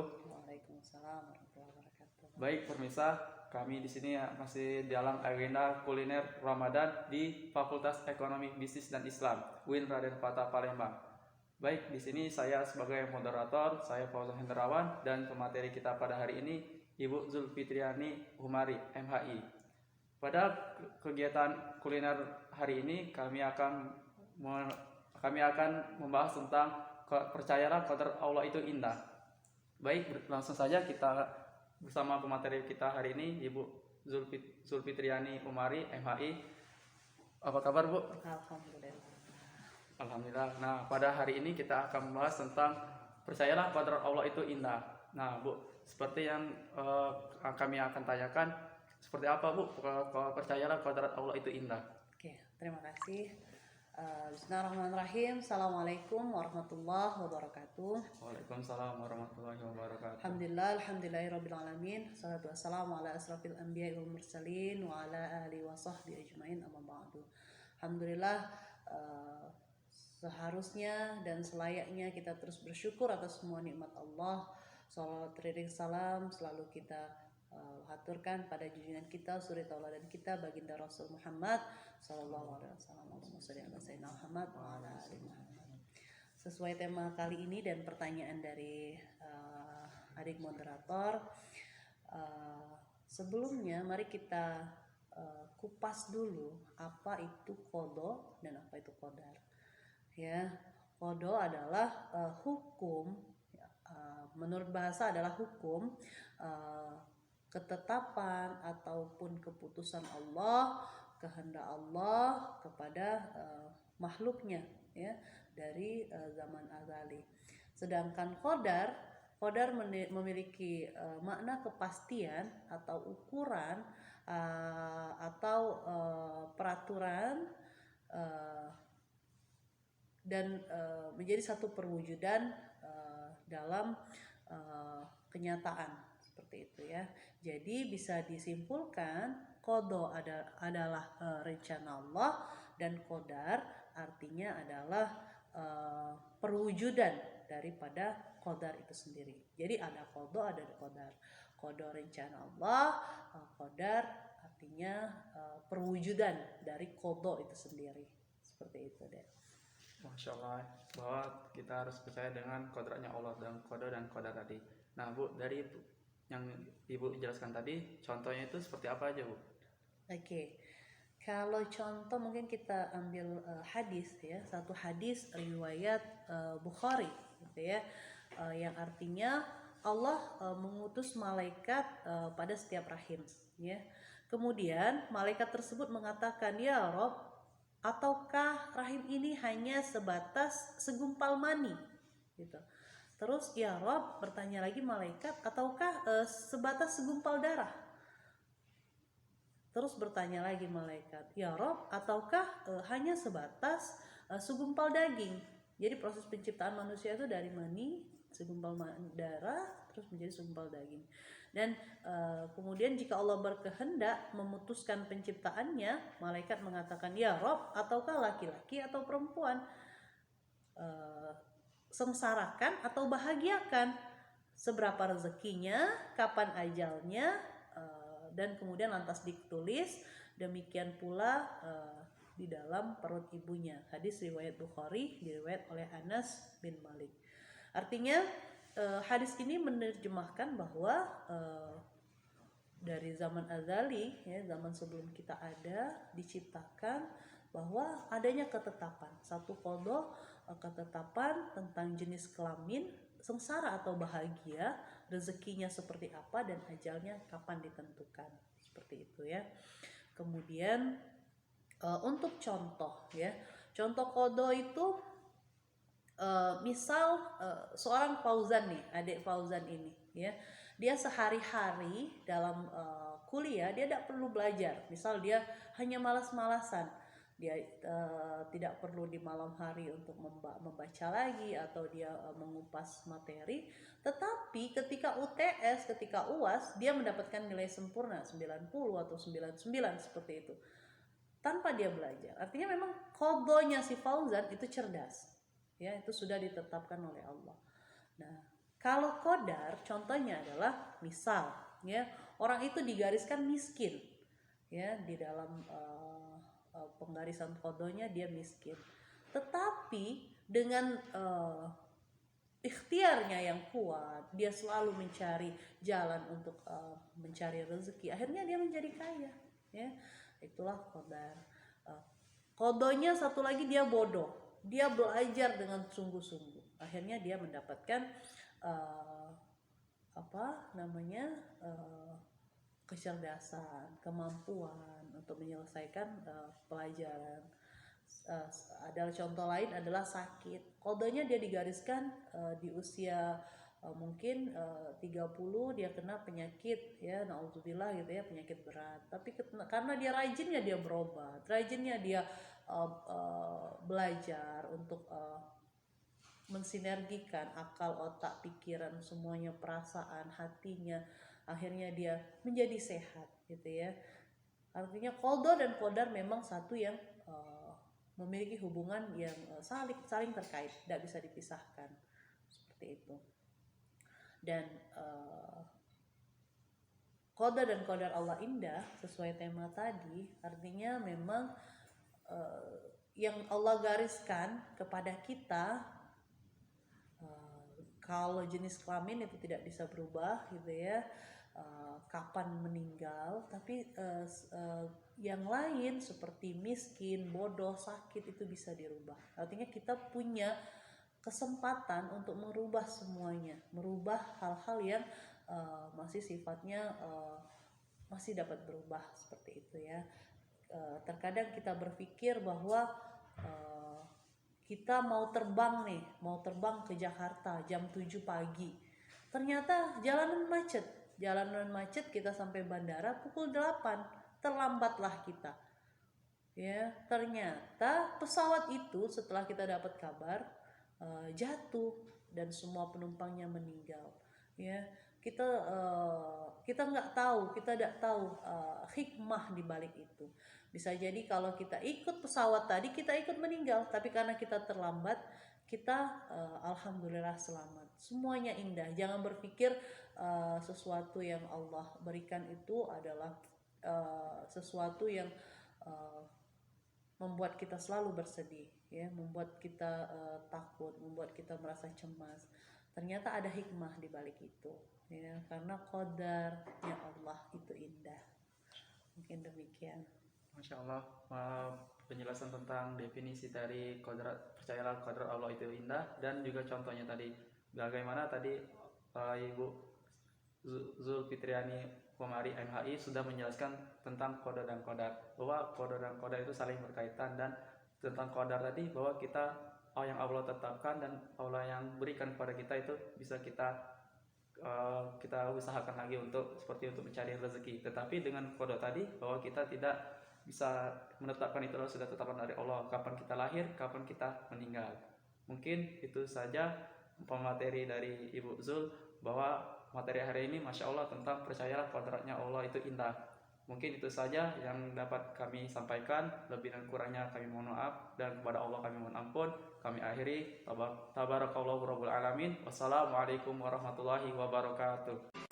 wabarakatuh. Waalaikumsalam warahmatullahi wabarakatuh. Baik pemirsa, kami di sini masih dalam agenda kuliner Ramadan di Fakultas Ekonomi Bisnis dan Islam UIN Raden Fatah Palembang. Baik, di sini saya sebagai moderator, saya Fauzan Hendrawan, dan pemateri kita pada hari ini Ibu Zulfitriani Humari, MHI. Pada kegiatan kuliner hari ini kami akan membahas tentang percayalah qadar Allah itu indah. Baik, langsung saja kita bersama pemateri kita hari ini Ibu Zulfitriani Humari, MHI. Apa kabar, Bu? Alhamdulillah. Alhamdulillah. Nah, pada hari ini kita akan membahas tentang percayalah qadar Allah itu indah. Nah, Bu, seperti yang kami akan tanyakan, seperti apa, Bu, percayalah qadar Allah itu indah? Oke, terima kasih. Bismillahirrahmanirrahim. Assalamualaikum warahmatullahi wabarakatuh. Waalaikumsalam warahmatullahi wabarakatuh. Alhamdulillahirabbil alamin. Wassalatu wassalamu ala asrafil anbiya'i wal mursalin wa ala alihi wa sahbihi ajmain, amma ba'du. Alhamdulillah, seharusnya dan selayaknya kita terus bersyukur atas semua nikmat Allah. Shalawat teriring salam selalu kita haturkan pada junjungan kita, suri tauladan kita, baginda Rasul Muhammad sallallahu alaihi wasallam. Allahumma shalli ala sayyidina Muhammad wa ala ali Muhammad. Sesuai tema kali ini dan pertanyaan dari adik moderator, sebelumnya mari kita kupas dulu apa itu qada dan apa itu qadar. Ya, qada adalah hukum, menurut bahasa adalah hukum, ketetapan ataupun keputusan Allah, kehendak Allah kepada makhluknya, ya, dari zaman azali. Sedangkan qadar memiliki makna kepastian atau ukuran atau peraturan dan menjadi satu perwujudan dalam kenyataan, seperti itu ya. Jadi bisa disimpulkan qada adalah rencana Allah dan qadar artinya adalah perwujudan daripada qadar itu sendiri. Jadi ada qada, ada qadar. Qada rencana Allah, qadar artinya perwujudan dari qada itu sendiri. Seperti itu deh. Masya Allah, bahwa kita harus percaya dengan kodratnya Allah dan qadar tadi. Nah, Bu, dari yang Ibu jelaskan tadi, contohnya itu seperti apa aja, Bu? Oke. Kalau contoh mungkin kita ambil hadis ya, satu hadis riwayat Bukhari gitu ya, yang artinya Allah mengutus malaikat pada setiap rahim ya. Kemudian malaikat tersebut mengatakan, "Ya Rob, ataukah rahim ini hanya sebatas segumpal mani?" gitu. Terus ya Rob, bertanya lagi malaikat, "Ataukah sebatas segumpal darah?" Terus bertanya lagi malaikat, "Ya Rob, ataukah hanya sebatas segumpal daging?" Jadi proses penciptaan manusia itu dari mani, segumpal darah, terus menjadi segumpal daging. Dan kemudian jika Allah berkehendak memutuskan penciptaannya, malaikat mengatakan, "Ya Rob, ataukah laki-laki atau perempuan? Sengsarakan atau bahagiakan? Seberapa rezekinya? Kapan ajalnya?" Dan kemudian lantas ditulis, demikian pula di dalam perut ibunya. Hadis riwayat Bukhari, diriwayat oleh Anas bin Malik. Artinya hadis ini menerjemahkan bahwa dari zaman azali, ya, zaman sebelum kita ada, diciptakan bahwa adanya ketetapan, satu qada, ketetapan tentang jenis kelamin, sengsara atau bahagia, rezekinya seperti apa, dan ajalnya kapan ditentukan, seperti itu ya. Kemudian untuk contoh ya, contoh qada itu misal seorang Fauzan nih, adik Fauzan ini ya, dia sehari-hari dalam kuliah dia tidak perlu belajar. Misal dia hanya malas-malasan, dia tidak perlu di malam hari untuk membaca lagi atau dia mengupas materi, tetapi ketika UTS, ketika UAS, dia mendapatkan nilai sempurna 90 atau 99 seperti itu tanpa dia belajar. Artinya memang qadanya si Fauzan itu cerdas ya, itu sudah ditetapkan oleh Allah. Nah, Kalau qadar contohnya adalah misal ya orang itu digariskan miskin ya di dalam penggarisan kodonya dia miskin, tetapi dengan ikhtiarnya yang kuat dia selalu mencari jalan untuk mencari rezeki, akhirnya dia menjadi kaya ya. Itulah qadar. Kodonya satu lagi dia bodoh, dia belajar dengan sungguh-sungguh, akhirnya dia mendapatkan kecerdasan, kemampuan untuk menyelesaikan pelajaran. Adalah contoh lain adalah sakit. Kodonya dia digariskan di usia mungkin 30 dia kena penyakit ya, naudzubillah gitu ya, penyakit berat. Tapi karena dia rajinnya dia berobat, rajinnya dia belajar untuk mensinergikan akal, otak, pikiran, semuanya, perasaan, hatinya, akhirnya dia menjadi sehat gitu ya. Artinya qada dan qadar memang satu yang memiliki hubungan yang saling terkait, tidak bisa dipisahkan seperti itu. Dan qada dan qadar Allah indah sesuai tema tadi, artinya memang yang Allah gariskan kepada kita, kalau jenis kelamin itu tidak bisa berubah gitu ya, kapan meninggal, tapi yang lain seperti miskin, bodoh, sakit itu bisa dirubah. Artinya kita punya kesempatan untuk merubah semuanya, merubah hal-hal yang masih sifatnya masih dapat berubah seperti itu ya. Terkadang kita berpikir bahwa kita mau terbang ke Jakarta jam 7 pagi. Ternyata jalanan macet, kita sampai bandara pukul 8, terlambatlah kita. Ya, ternyata pesawat itu setelah kita dapat kabar jatuh dan semua penumpangnya meninggal. Ya, kita tidak tahu hikmah di balik itu. Bisa jadi kalau kita ikut pesawat tadi kita ikut meninggal, tapi karena kita terlambat kita alhamdulillah selamat. Semuanya indah. Jangan berpikir sesuatu yang Allah berikan itu adalah sesuatu yang membuat kita selalu bersedih ya, membuat kita takut, membuat kita merasa cemas. Ternyata ada hikmah di balik itu ya, karena qadarnya Allah itu indah. Mungkin demikian. Masya Allah, penjelasan tentang definisi dari qadar, percayalah qadar Allah itu indah, dan juga contohnya tadi bagaimana tadi Ibu Zulfitriani Komari MHI sudah menjelaskan tentang qada dan qadar, bahwa qada dan qadar itu saling berkaitan, dan tentang qadar tadi bahwa kita yang Allah tetapkan dan Allah yang berikan kepada kita itu bisa kita usahakan lagi untuk mencari rezeki. Tetapi dengan qada tadi bahwa kita tidak bisa menetapkan, itu sudah tetapan dari Allah, kapan kita lahir, kapan kita meninggal. Mungkin itu saja pemateri dari Ibu Zul, bahwa materi hari ini Masya Allah tentang percayalah kodratnya Allah itu indah. Mungkin itu saja yang dapat kami sampaikan. Lebih dan kurangnya kami mohon maaf, dan kepada Allah kami mohon ampun. Kami akhiri. Tabarakallahu rabbul alamin. Wassalamualaikum warahmatullahi wabarakatuh.